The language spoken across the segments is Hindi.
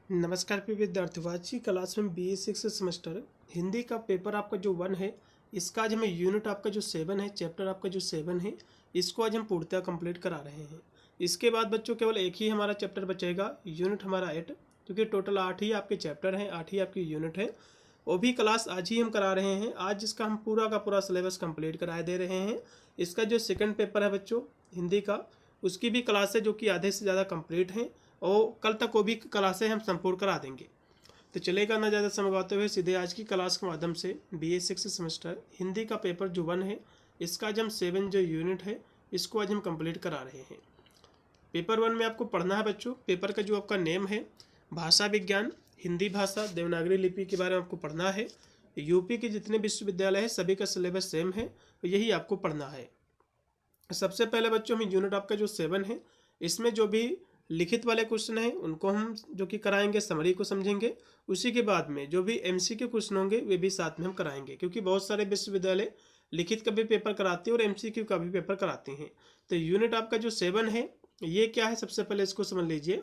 नमस्कार प्रिय विद्यार्थियों। आज की क्लास में BA 6 सेमेस्टर हिंदी का पेपर आपका जो 1 है, इसका आज हमें यूनिट आपका जो 7 है, चैप्टर आपका जो 7 है, इसको आज हम पूर्णतः कंप्लीट करा रहे हैं। इसके बाद बच्चों केवल एक ही हमारा चैप्टर बचेगा, यूनिट हमारा 8, क्योंकि टोटल 8 ही आपके चैप्टर हैं, 8 ही आपकी यूनिट है। वो भी क्लास आज ही हम करा रहे हैं। आज इसका हम पूरा का पूरा सिलेबस कंप्लीट करा दे रहे हैं। इसका जो सेकंड पेपर है बच्चों हिंदी का, उसकी भी क्लास है जो कि आधे से ज़्यादा कंप्लीट हैं और कल तक वो भी क्लासें हम संपूर्ण करा देंगे। तो चलेगा ना ज़्यादा समय गवाते हुए सीधे आज की क्लास के माध्यम से BA 6 सेमेस्टर हिंदी का पेपर जो 1 है, इसका आज हम 7 जो यूनिट है, इसको आज हम कंप्लीट करा रहे हैं। पेपर 1 में आपको पढ़ना है बच्चों, पेपर का जो आपका नेम है भाषा विज्ञान, हिंदी भाषा, देवनागरी लिपि के बारे में आपको पढ़ना है। यूपी के जितने विश्वविद्यालय हैं सभी का सिलेबस सेम है, तो यही आपको पढ़ना है। सबसे पहले बच्चों हम यूनिट आपका जो 7 है, इसमें जो भी लिखित वाले क्वेश्चन हैं उनको हम जो कि कराएंगे, समरी को समझेंगे। उसी के बाद में जो भी MCQ क्वेश्चन होंगे वे भी साथ में हम कराएंगे, क्योंकि बहुत सारे विश्वविद्यालय लिखित का भी पेपर कराते हैं और MCQ का भी पेपर कराते हैं। तो यूनिट आपका जो 7 है ये क्या है, सबसे पहले इसको समझ लीजिए।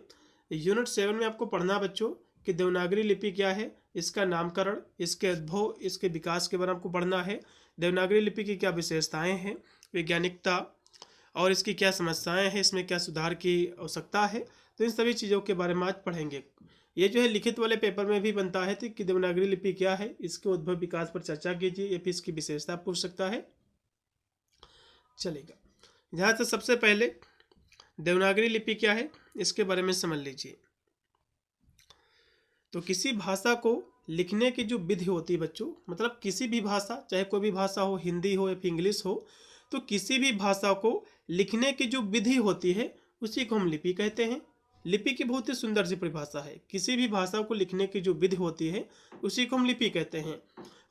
यूनिट 7 में आपको पढ़ना बच्चों कि देवनागरी लिपि क्या है, इसका नामकरण, इसके उद्भव, इसके विकास के बारे में आपको पढ़ना है। देवनागरी लिपि की क्या विशेषताएँ हैं, वैज्ञानिकता और इसकी क्या समस्याएं हैं, इसमें क्या सुधार की आवश्यकता है, तो इन सभी चीज़ों के बारे में आज पढ़ेंगे। ये जो है लिखित वाले पेपर में भी बनता है कि देवनागरी लिपि क्या है, इसके उद्भव विकास पर चर्चा कीजिए, या फिर इसकी विशेषता पूछ सकता है। चलेगा, यहाँ से सबसे पहले देवनागरी लिपि क्या है इसके बारे में समझ लीजिए। तो किसी भाषा को लिखने की जो विधि होती है बच्चों, मतलब किसी भी भाषा, चाहे कोई भी भाषा हो, हिंदी हो या फिर इंग्लिश हो, तो किसी भी भाषा को लिखने की जो विधि होती है उसी को हम लिपि कहते हैं। लिपि की बहुत ही सुंदर सी परिभाषा है। किसी भी भाषा को लिखने की जो विधि होती है उसी को हम लिपि कहते हैं।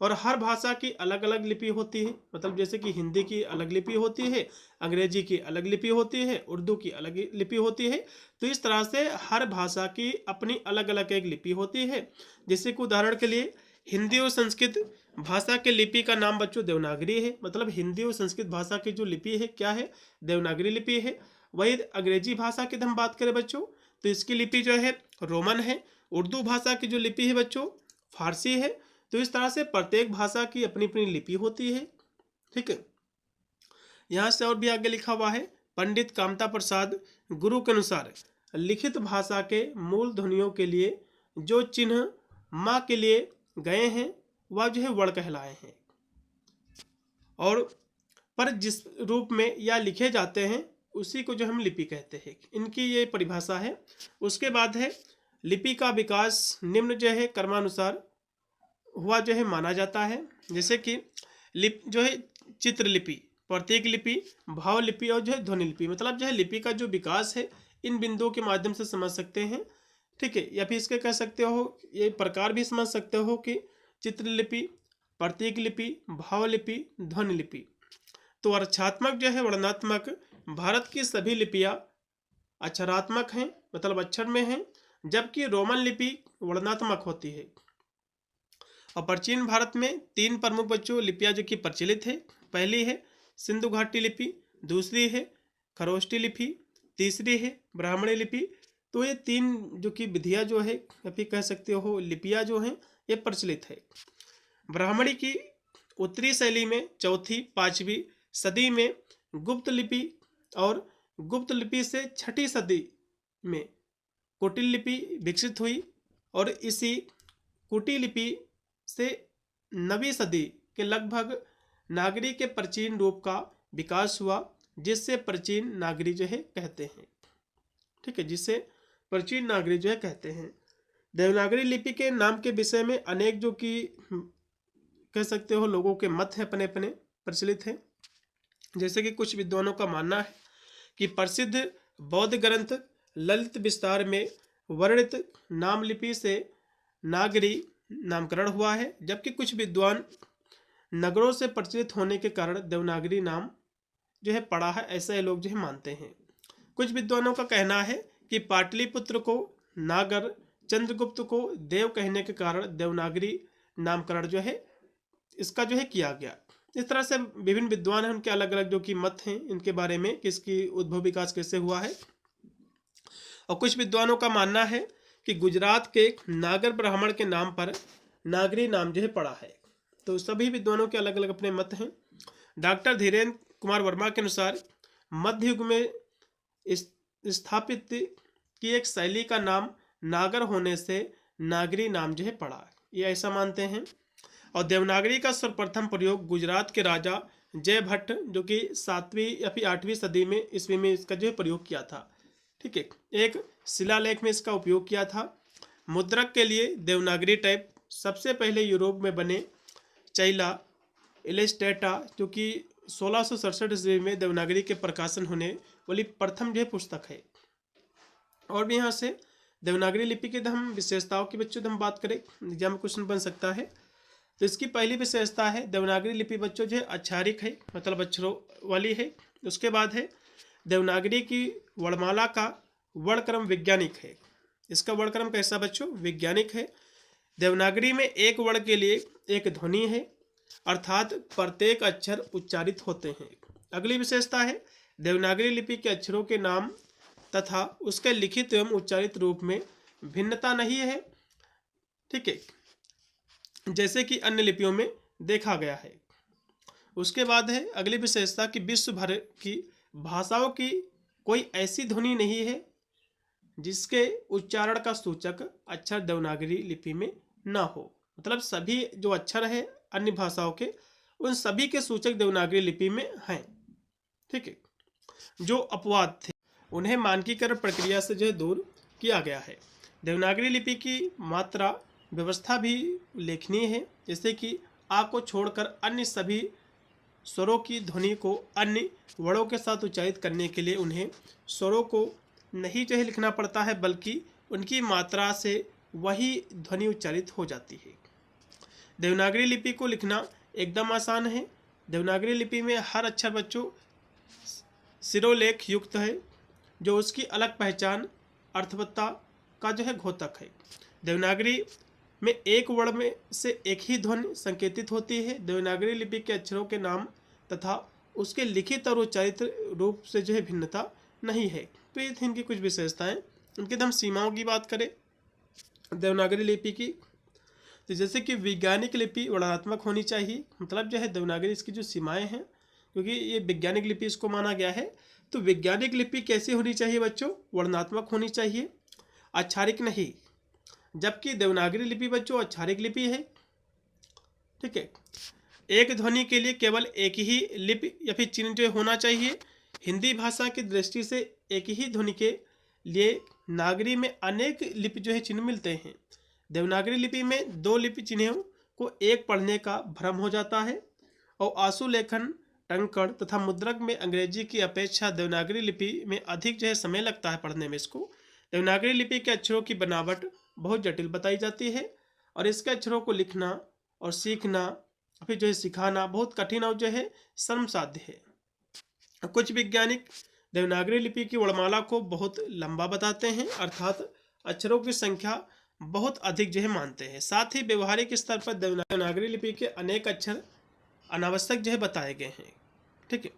और हर भाषा की अलग अलग लिपि होती है, मतलब जैसे कि हिंदी की अलग लिपि होती है, अंग्रेजी की अलग लिपि होती है, उर्दू की अलग लिपि होती है। तो इस तरह से हर भाषा की अपनी अलग अलग एक लिपि होती है। जैसे कि उदाहरण के लिए हिंदी और संस्कृत भाषा के लिपि का नाम बच्चों देवनागरी है, मतलब हिंदी और संस्कृत भाषा की जो लिपि है क्या है, देवनागरी लिपि है। वही अंग्रेजी भाषा की हम बात करें बच्चों तो इसकी लिपि जो है रोमन है। उर्दू भाषा की जो लिपि है बच्चों फारसी है। तो इस तरह से प्रत्येक भाषा की अपनी अपनी लिपि होती है। ठीक है, यहाँ से और भी आगे लिखा हुआ है, पंडित कामता प्रसाद गुरु के अनुसार लिखित भाषा के मूल ध्वनियों के लिए जो चिन्ह माँ के लिए गए हैं वह जो है वर्ण कहलाए हैं, और पर जिस रूप में या लिखे जाते हैं उसी को जो हम लिपि कहते हैं। इनकी ये परिभाषा है। उसके बाद है लिपि का विकास निम्न जो है क्रमानुसार हुआ जो है माना जाता है। जैसे कि जो है चित्रलिपि, प्रतीक लिपि, भाव लिपि और जो है ध्वनि लिपि, मतलब जो है लिपि का जो विकास है इन बिंदुओं के माध्यम से समझ सकते हैं। ठीक है, या फिर इसके कह सकते हो, ये प्रकार भी समझ सकते हो कि चित्रलिपि, प्रतीक लिपि, भाव लिपि, ध्वनि लिपि। तो अक्षरात्मक जो है वर्णनात्मक, भारत की सभी लिपियां अक्षरात्मक हैं, मतलब अक्षर में हैं, जबकि रोमन लिपि वर्णनात्मक होती है। और प्राचीन भारत में 3 प्रमुख बच्चों लिपियां जो कि प्रचलित है। पहली है सिंधु घाटी लिपि, दूसरी है खरोष्टी लिपि, तीसरी है ब्राह्मणी लिपि। तो ये 3 जो कि विधियां जो है या फिर कह सकते हो लिपियां जो हैं ये प्रचलित है। ब्राह्मणी की उत्तरी शैली में 4वीं-5वीं सदी में गुप्त लिपि, और गुप्त लिपि से 6ठी सदी में कुटिल लिपि विकसित हुई, और इसी कुटिल लिपि से 9वीं सदी के लगभग नागरी के प्राचीन रूप का विकास हुआ, जिससे प्राचीन नागरी जो है कहते हैं। ठीक है, जिससे प्राचीन नागरी जो है कहते हैं। देवनागरी लिपि के नाम के विषय में अनेक जो कि कह सकते हो लोगों के मत हैं, अपने अपने प्रचलित हैं। जैसे कि कुछ विद्वानों का मानना है कि प्रसिद्ध बौद्ध ग्रंथ ललित विस्तार में वर्णित नाम लिपि से नागरी नामकरण हुआ है, जबकि कुछ विद्वान नगरों से प्रचलित होने के कारण देवनागरी नाम जो है पड़ा है, ऐसा ये लोग जो है मानते हैं। कुछ विद्वानों का कहना है कि पाटलिपुत्र को नागर, चंद्रगुप्त को देव कहने के कारण देवनागरी नामकरण जो है इसका जो है किया गया। इस तरह से विभिन्न विद्वान हैं, उनके अलग अलग जो कि मत हैं इनके बारे में कि इसकी उद्भव विकास कैसे हुआ है। और कुछ विद्वानों का मानना है कि गुजरात के नागर ब्राह्मण के नाम पर नागरी नाम जो है पड़ा है। तो सभी विद्वानों के अलग अलग अपने मत हैं। डॉक्टर धीरेन्द्र कुमार वर्मा के अनुसार मध्य युग में स्थापित की एक शैली का नाम नागर होने से नागरी नाम जो है पड़ा, ये ऐसा मानते हैं। और देवनागरी का सर्वप्रथम प्रयोग गुजरात के राजा जय भट्ट जो कि 7वीं या फिर 8वीं सदी में ईस्वी में इसका जो है प्रयोग किया था। ठीक है, एक शिलालेख में इसका उपयोग किया था। मुद्रक के लिए देवनागरी टाइप सबसे पहले यूरोप में बने चैला इलेस्टेटा जो कि 1667 ईस्वी में देवनागरी के प्रकाशन होने वाली प्रथम जो है पुस्तक है। और भी यहाँ से देवनागरी लिपि के हम विशेषताओं की बच्चों हम बात करें, एग्जाम में क्वेश्चन बन सकता है। तो इसकी पहली विशेषता है देवनागरी लिपि बच्चों जो है अक्षारिक है, मतलब अक्षरों वाली है। उसके बाद है देवनागरी की वर्णमाला का वर्णक्रम वैज्ञानिक है। इसका वर्णक्रम कैसा बच्चों? वैज्ञानिक है। देवनागरी में एक वर्ण के लिए एक ध्वनि है, अर्थात प्रत्येक अक्षर उच्चारित होते हैं। अगली विशेषता है देवनागरी लिपि के अक्षरों के नाम तथा उसके लिखित एवं उच्चारित रूप में भिन्नता नहीं है, ठीक है, जैसे कि अन्य लिपियों में देखा गया है। उसके बाद है अगली विशेषता कि विश्व भर की भाषाओं की कोई ऐसी ध्वनि नहीं है जिसके उच्चारण का सूचक अक्षर देवनागरी लिपि में ना हो। मतलब सभी जो अक्षर है अन्य भाषाओं के, उन सभी के सूचक देवनागरी लिपि में हैं। ठीक है, जो अपवाद थे उन्हें मानकीकरण प्रक्रिया से जो है दूर किया गया है। देवनागरी लिपि की मात्रा व्यवस्था भी उल्लेखनीय है, जैसे कि आ को छोड़कर अन्य सभी स्वरों की ध्वनि को अन्य वर्णों के साथ उच्चारित करने के लिए उन्हें स्वरों को नहीं जो है लिखना पड़ता है, बल्कि उनकी मात्रा से वही ध्वनि उच्चारित हो जाती है। देवनागरी लिपि को लिखना एकदम आसान है। देवनागरी लिपि में हर अक्षर बच्चों शिरोलेख युक्त है, जो उसकी अलग पहचान अर्थवत्ता का जो है घोतक है। देवनागरी में एक वर्ण में से एक ही ध्वनि संकेतित होती है। देवनागरी लिपि के अक्षरों के नाम तथा उसके लिखित और उच्चारित रूप से जो है भिन्नता नहीं है। तो ये थी इनकी कुछ विशेषताएं। इनके हम सीमाओं की बात करें देवनागरी लिपि की, तो जैसे कि वैज्ञानिक लिपि वर्णनात्मक होनी चाहिए। मतलब जो है देवनागरी इसकी जो सीमाएं हैं, क्योंकि ये वैज्ञानिक लिपि इसको माना गया है, तो वैज्ञानिक लिपि कैसी होनी चाहिए बच्चों? वर्णनात्मक होनी चाहिए, अक्षारिक नहीं। जबकि देवनागरी लिपि बच्चों अक्षारिक लिपि है। ठीक है, एक ध्वनि के लिए केवल एक ही लिपि या फिर चिन्ह जो होना चाहिए। हिंदी भाषा की दृष्टि से एक ही ध्वनि के लिए नागरी में अनेक लिपि जो है चिन्ह मिलते हैं। देवनागरी लिपि में दो लिपि चिन्हों को एक पढ़ने का भ्रम हो जाता है, और आंसू लेखन टंकण तथा मुद्रक में अंग्रेजी की अपेक्षा देवनागरी लिपि में अधिक जो है समय लगता है पढ़ने में इसको। देवनागरी लिपि के अक्षरों की बनावट बहुत जटिल बताई जाती है, और इसके अक्षरों को लिखना और सीखना फिर जो है सिखाना बहुत कठिन और जो है श्रम साध्य है। कुछ वैज्ञानिक देवनागरी लिपि की वर्णमाला को बहुत लंबा बताते हैं, अर्थात अक्षरों की संख्या बहुत अधिक जो है मानते हैं। साथ ही व्यवहारिक स्तर पर देवनागरी लिपि के अनेक अक्षर अनावश्यक जो है बताए गए हैं। ठीक है,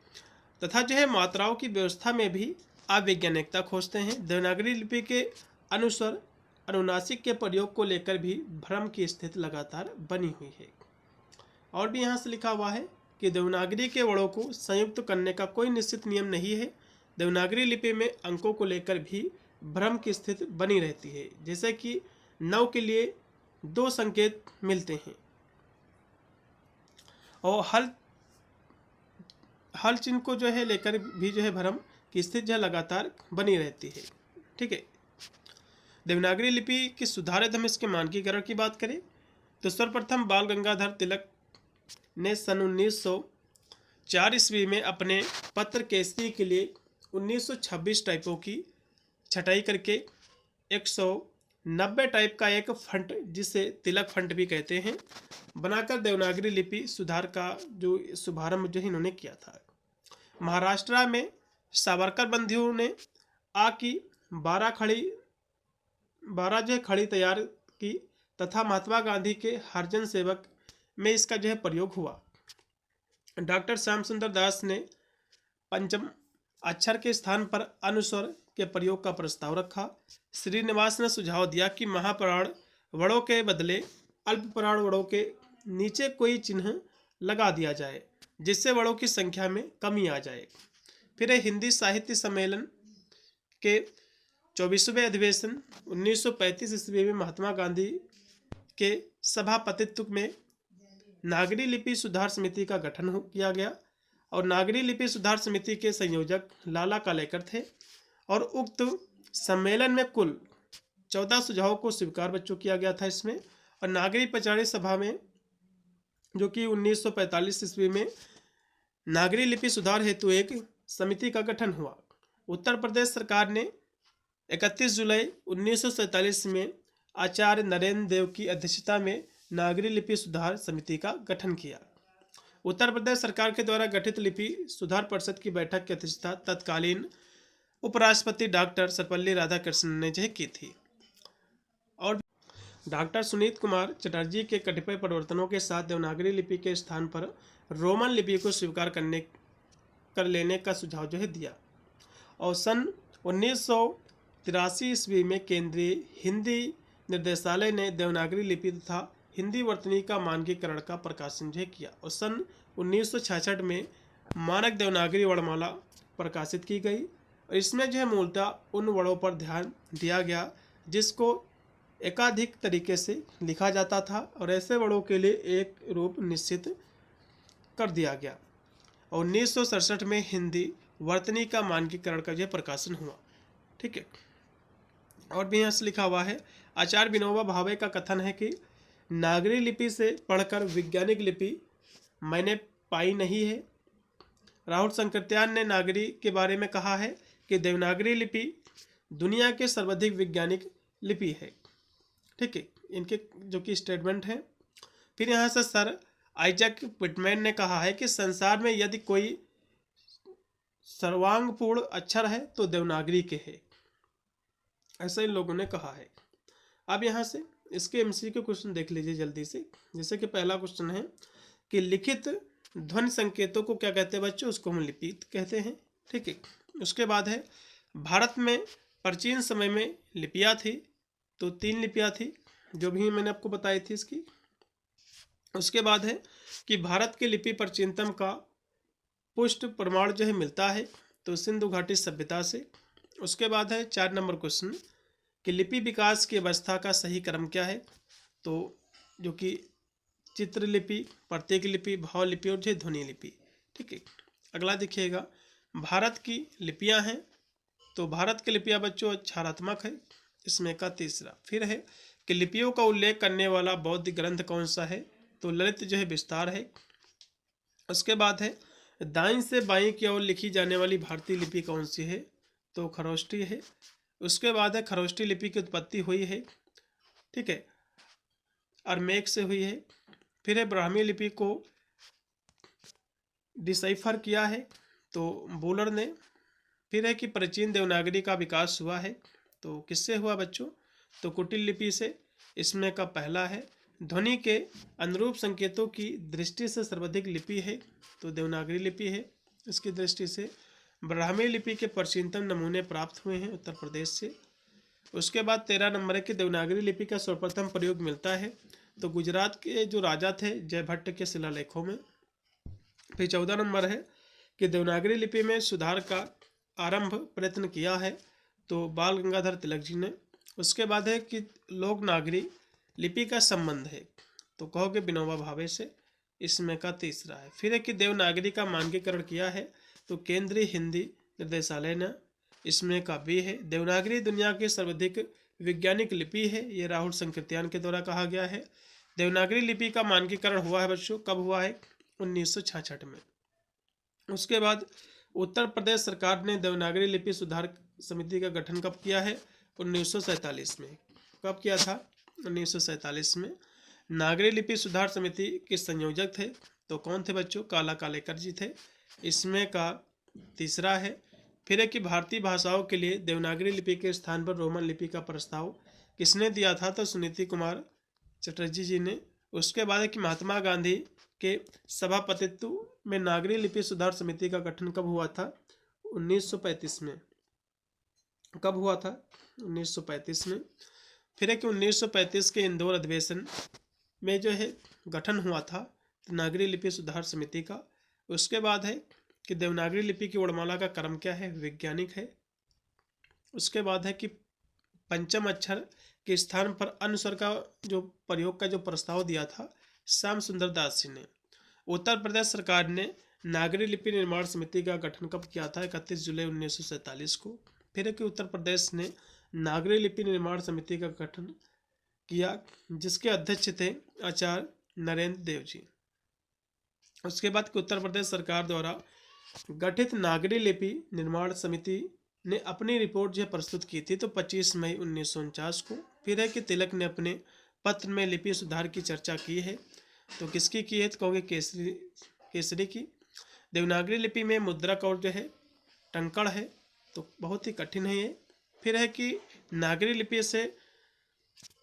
तथा जो है मात्राओं की व्यवस्था में भी अवैज्ञानिकता खोजते हैं। देवनागरी लिपि के अनुस्वर अनुनासिक के प्रयोग को लेकर भी भ्रम की स्थिति लगातार बनी हुई है। और भी यहाँ से लिखा हुआ है कि देवनागरी के वर्णों को संयुक्त करने का कोई निश्चित नियम नहीं है। देवनागरी लिपि में अंकों को लेकर भी भ्रम की स्थिति बनी रहती है, जैसे कि 9 के लिए 2 संकेत मिलते हैं, और हल चिन्ह को जो है लेकर भी जो है भ्रम की स्थिति जो लगातार बनी रहती है। ठीक है, देवनागरी लिपि की सुधारित हम इसके मानकीकरण की बात करें तो सर्वप्रथम बाल गंगाधर तिलक ने सन 1904 ईस्वी में अपने पत्र केसरी के लिए 1926 टाइपों की छटाई करके 190 टाइप का एक फंट, जिसे तिलक फंट भी कहते हैं, बनाकर देवनागरी लिपि सुधार का जो शुभारंभ जो इन्होंने किया था। महाराष्ट्र में सावरकर बंधुओं ने आ की 12 जो है खड़ी तैयार की, तथा महात्मा गांधी के हरिजन सेवक में इसका जो है प्रयोग हुआ। डॉक्टर श्याम सुंदर दास ने पंचम अक्षर के स्थान पर अनुस्वर के प्रयोग का प्रस्ताव रखा। श्रीनिवास ने सुझाव दिया कि महाप्राण वड़ों के बदले अल्पप्राण वड़ों के नीचे कोई चिन्ह लगा दिया जाए, जिससे वड़ों की संख्या में कमी आ जाए। फिर हिंदी साहित्य सम्मेलन के 24वें अधिवेशन 1935 ईस्वी में महात्मा गांधी के सभापतित्व में नागरी लिपि सुधार समिति का गठन किया गया और नागरी लिपि सुधार समिति के संयोजक लाला कालेकर थे और उक्त सम्मेलन में कुल 14 सुझावों को स्वीकार बच्चों किया गया था इसमें। और नागरी पचाड़ी सभा में जो कि 1945 ईस्वी में नागरी लिपि सुधार हेतु एक समिति का गठन हुआ। उत्तर प्रदेश सरकार ने 31 जुलाई 1947 में आचार्य नरेंद्र देव की अध्यक्षता में नागरी लिपि सुधार समिति का गठन किया। उत्तर प्रदेश सरकार के द्वारा गठित लिपि सुधार परिषद की बैठक की अध्यक्षता तत्कालीन उपराष्ट्रपति डॉक्टर सर्वपल्ली राधाकृष्णन ने जो की थी और डॉक्टर सुनीत कुमार चटर्जी के कतिपय परिवर्तनों के साथ देवनागरी लिपि के स्थान पर रोमन लिपि को स्वीकार कर लेने का सुझाव जो है दिया। और सन 1983 ईस्वी में केंद्रीय हिंदी निर्देशालय ने देवनागरी लिपि तथा हिंदी वर्तनी का मानकीकरण का प्रकाशन जो किया और सन 1966 में मानक देवनागरी वर्णमाला प्रकाशित की गई और इसमें जो है मूलतः उन वर्णों पर ध्यान दिया गया जिसको एकाधिक तरीके से लिखा जाता था और ऐसे वर्णों के लिए एक रूप निश्चित कर दिया गया। और 1967 में हिंदी वर्तनी का मानकीकरण का जो प्रकाशन हुआ। ठीक है, और भी यहाँ से लिखा हुआ है, आचार्य विनोबा भावे का कथन है कि नागरी लिपि से पढ़कर वैज्ञानिक लिपि मैंने पाई नहीं है। राहुल संकृत्यान ने नागरी के बारे में कहा है कि देवनागरी लिपि दुनिया के सर्वाधिक वैज्ञानिक लिपि है। ठीक है, इनके जो कि स्टेटमेंट है। फिर यहाँ से सर आइजैक पिटमैन ने कहा है कि संसार में यदि कोई सर्वांगपूर्ण अक्षर है तो देवनागरी के है, ऐसा इन लोगों ने कहा है। अब यहाँ से इसके एमसीक्यू क्वेश्चन देख लीजिए जल्दी से। जैसे कि पहला क्वेश्चन है कि लिखित ध्वनि संकेतों को क्या कहते हैं बच्चों, उसको हम लिपि कहते हैं। ठीक है, उसके बाद है भारत में प्राचीन समय में लिपियाँ थी, तो 3 लिपियाँ थी जो भी मैंने आपको बताई थी इसकी। उसके बाद है कि भारत की लिपि प्राचीनतम का पुष्ट प्रमाण जो है मिलता है तो सिंधु घाटी सभ्यता से। उसके बाद है 4 नंबर क्वेश्चन कि लिपि विकास की अवस्था का सही क्रम क्या है, तो जो कि चित्रलिपि, प्रतीक लिपि, भाव लिपि और जो ध्वनि लिपि। ठीक है, अगला देखिएगा भारत की लिपियां हैं, तो भारत की लिपियां बच्चों अक्षरात्मक है, इसमें का तीसरा। फिर है कि लिपियों का उल्लेख करने वाला बौद्ध ग्रंथ कौन सा है, तो ललित जो है विस्तार है। उसके बाद है दाईं से बाईं की ओर लिखी जाने वाली भारतीय लिपि कौन सी है, तो खरोष्टी है। उसके बाद है खरोष्टी लिपि की उत्पत्ति हुई है, ठीक है, अरमेक से हुई है। फिर है ब्राह्मी लिपि को डिसाइफर किया है, तो बूलर ने। फिर है कि प्राचीन देवनागरी का विकास हुआ है, तो किससे हुआ बच्चों, तो कुटिल लिपि से, इसमें का पहला है। ध्वनि के अनुरूप संकेतों की दृष्टि से सर्वाधिक लिपि है, तो देवनागरी लिपि है। इसकी दृष्टि से ब्राह्मी लिपि के प्राचीनतम नमूने प्राप्त हुए हैं उत्तर प्रदेश से। उसके बाद 13 नंबर है कि देवनागरी लिपि का सर्वप्रथम प्रयोग मिलता है, तो गुजरात के जो राजा थे जयभट्ट के शिलालेखों में। फिर 14 नंबर है कि देवनागरी लिपि में सुधार का आरंभ प्रयत्न किया है, तो बाल गंगाधर तिलक जी ने। उसके बाद है कि लोक नागरी लिपि का संबंध है, तो कहोगे विनोबा भावे से, इसमें का तीसरा है। फिर है कि देवनागरी का मानकीकरण किया है, तो केंद्रीय हिंदी निर्देशालय ने, इसमें का बी है। देवनागरी दुनिया की सर्वाधिक वैज्ञानिक लिपि है, ये राहुल संकृत्यान के द्वारा कहा गया है। देवनागरी लिपि का मानकीकरण हुआ है बच्चों, कब हुआ है, 1966 में। उसके बाद उत्तर प्रदेश सरकार ने देवनागरी लिपि सुधार समिति का गठन कब किया है, 1947 में। कब किया था, 1947 में। नागरी लिपि सुधार समिति के संयोजक थे, तो कौन थे बच्चों, काला कालेकर जी थे, इसमें का तीसरा है। फिर है कि भारतीय भाषाओं के लिए देवनागरी लिपि के स्थान पर रोमन लिपि का प्रस्ताव किसने दिया था, तो सुनीति कुमार चटर्जी जी ने। उसके बाद है कि महात्मा गांधी के सभापतित्व में नागरी लिपि सुधार समिति का गठन कब हुआ था, 1935 में। कब हुआ था? 1935 में। फिर है कि 1935 के इंदौर अधिवेशन में जो है गठन हुआ था देवनागरी लिपि सुधार समिति का। उसके बाद है कि देवनागरी लिपि की वर्णमाला का क्रम क्या है? वैज्ञानिक है। उसके बाद है कि पंचम अक्षर के स्थान पर अनुस्वर का जो प्रयोग का जो प्रस्ताव दिया था श्याम सुंदर दास जी ने। उत्तर प्रदेश सरकार ने नागरी लिपि निर्माण समिति का गठन कब किया था? 31 जुलाई 1947 को। फिर है कि उत्तर प्रदेश ने नागरी लिपि निर्माण समिति का गठन किया जिसके अध्यक्ष थे आचार्य नरेंद्र देव जी। उसके बाद कि उत्तर प्रदेश सरकार द्वारा गठित नागरी लिपि निर्माण समिति ने अपनी रिपोर्ट जो प्रस्तुत की थी तो 25 मई 1949 को। फिर है कि तिलक ने अपने पत्र में लिपि सुधार की चर्चा की है। तो किसकी की है? तो कहोगे केसरी की। देवनागरी लिपि में मुद्रक और जो है टंकण है तो बहुत ही कठिन है ये। फिर है कि नागरी लिपि से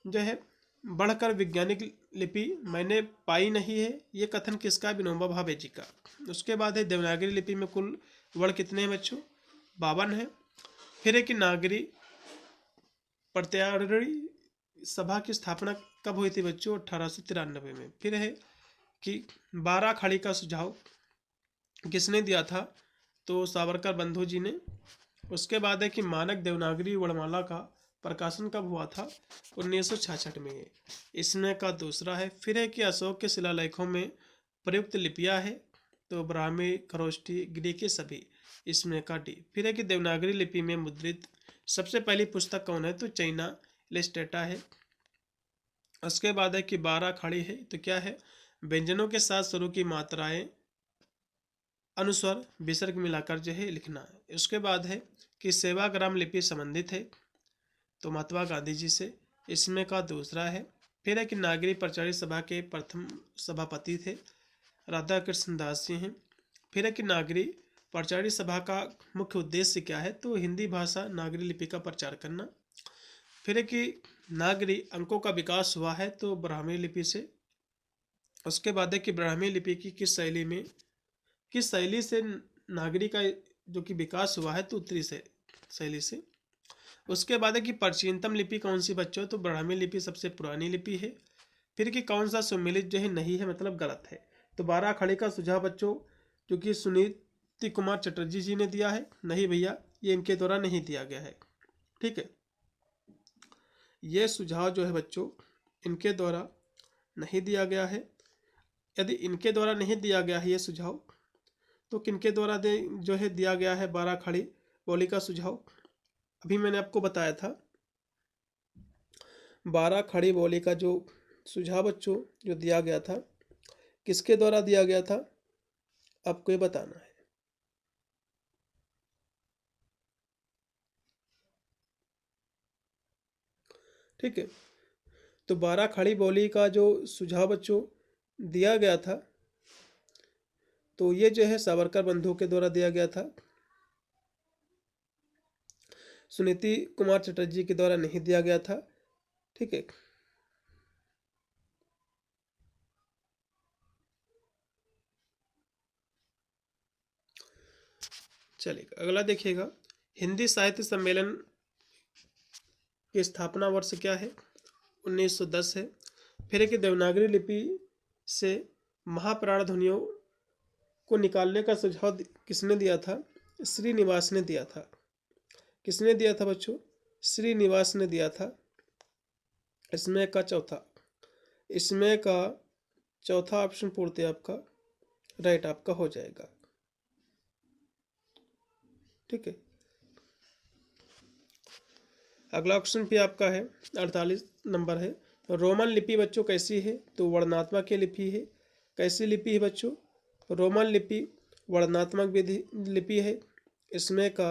जो है बढ़कर वैज्ञानिक लिपि मैंने पाई नहीं है, ये कथन किसका? विनोबा भावे जी का। उसके बाद है देवनागरी लिपि में कुल वर्ण कितने हैं बच्चों? 52 है। फिर है कि नागरी प्रत्यावर्ती सभा की स्थापना कब हुई थी बच्चों? 1893 में। फिर है कि 12 खाड़ी का सुझाव किसने दिया था? तो सावरकर बंधु जी ने। उसके बाद है कि मानक देवनागरी वर्णमाला का प्रकाशन कब हुआ था? 1966 में। इसमें का दूसरा है। फिर है कि अशोक के शिलालेखों में प्रयुक्त लिपियां है तो ब्राह्मी, खरोष्टी, ग्रीक सभी। इसमें का डी। फिर है कि देवनागरी लिपि में मुद्रित सबसे पहली पुस्तक कौन है? तो चाइना लिस्टेटा है। उसके बाद है कि 12 खाड़ी है तो क्या है? व्यंजनों के साथ शुरू की मात्राएं अनुस्वर विसर्ग मिलाकर जो है लिखना है। उसके बाद है कि सेवाग्राम लिपि संबंधित है तो महात्मा गांधी जी से। इसमें का दूसरा है। फिर है कि नागरी प्रचारित सभा के प्रथम सभापति थे राधा कृष्ण दास जी हैं। फिर है कि नागरी प्रचारित सभा का मुख्य उद्देश्य क्या है? तो हिंदी भाषा नागरी लिपि का प्रचार करना। फिर है कि नागरी अंकों का विकास हुआ है तो ब्राह्मी लिपि से। उसके बाद है कि ब्राह्मी लिपि की किस शैली से नागरी का जो कि विकास हुआ है? तो उत्तरी से शैली से। उसके बाद है कि प्राचीनतम लिपि कौन सी बच्चों? तो ब्राह्मी लिपि सबसे पुरानी लिपि है। फिर कि कौन सा सुमेलित जो है नहीं है मतलब गलत है। तो 12 खड़ी का सुझाव बच्चों जो कि सुनीति कुमार चटर्जी जी ने दिया है, नहीं भैया ये इनके द्वारा नहीं दिया गया है। ठीक है, ये सुझाव जो है बच्चों इनके द्वारा नहीं दिया गया है। यदि इनके द्वारा नहीं दिया गया है ये सुझाव तो किनके द्वारा जो है दिया गया है 12 खड़ी बोली का सुझाव? अभी मैंने आपको बताया था 12 खड़ी बोली का जो सुझाव बच्चों जो दिया गया था किसके द्वारा दिया गया था आपको ये बताना है। ठीक है, तो 12 खड़ी बोली का जो सुझाव बच्चों दिया गया था तो ये जो है सावरकर बंधु के द्वारा दिया गया था, सुनीति कुमार चटर्जी के द्वारा नहीं दिया गया था। ठीक है, चलिए अगला देखिएगा। हिंदी साहित्य सम्मेलन की स्थापना वर्ष क्या है? 1910 है। फिर है कि देवनागरी लिपि से महाप्राण ध्वनियों को निकालने का सुझाव किसने दिया था? श्रीनिवास ने दिया था। किसने दिया था बच्चों? श्रीनिवास ने दिया था। इसमें का चौथा ऑप्शन पूर्ति आपका राइट आपका हो जाएगा। ठीक है, अगला ऑप्शन भी आपका है 48 नंबर है। रोमन लिपि बच्चों कैसी है? तो वर्णनात्मक की लिपि है। कैसी लिपि है बच्चों? रोमन लिपि वर्णनात्मक विधि लिपि है। इसमें का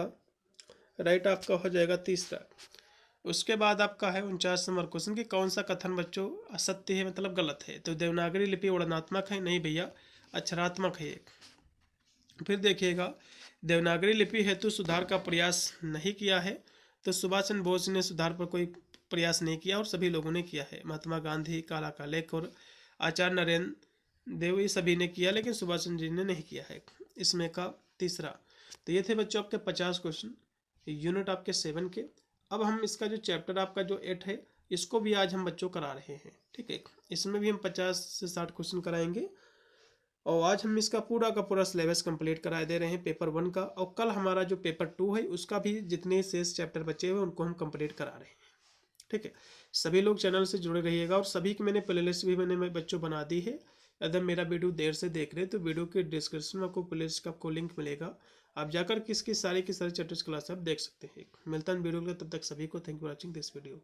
राइट आपका हो जाएगा तीसरा। उसके बाद आपका है 49 नंबर क्वेश्चन कि कौन सा कथन बच्चों असत्य है मतलब गलत है? तो देवनागरी लिपि वर्णनात्मक है, नहीं भैया अक्षरात्मक है। फिर देखिएगा देवनागरी लिपि हेतु सुधार का प्रयास नहीं किया है तो सुभाष चंद्र बोस ने सुधार पर कोई प्रयास नहीं किया और सभी लोगों ने किया है। महात्मा गांधी, काला कालेक और आचार्य नरेंद्र देव ये सभी ने किया लेकिन सुभाष चंद्र जी ने नहीं किया है। इसमें का तीसरा। तो ये थे बच्चों आपके 50 क्वेश्चन। यूनिट आपके 7 के। अब हम इसका जो चैप्टर आपका जो 8 है इसको भी आज हम बच्चों करा रहे हैं, ठीक है। इसमें भी हम 50 से 60 क्वेश्चन कराएंगे और आज हम इसका पूरा का पूरा सिलेबस कंप्लीट करा दे रहे हैं पेपर 1 का। और कल हमारा जो पेपर 2 है उसका भी जितने शेष चैप्टर बचे हुए उनको हम कंप्लीट करा रहे हैं, ठीक है। सभी लोग चैनल से जुड़े रहिएगा और सभी की मैंने प्लेलिस्ट भी मैंने बच्चों बना दी है। अगर मेरा वीडियो देर से देख रहे हैं तो वीडियो के डिस्क्रिप्शन में आपको प्लेलिस्ट का आपको लिंक मिलेगा, आप जाकर किसकी सारी की सारी चैप्टर्स क्लास आप देख सकते हैं। मिलता है वीडियो के, तब तक सभी को thank you for watching this video.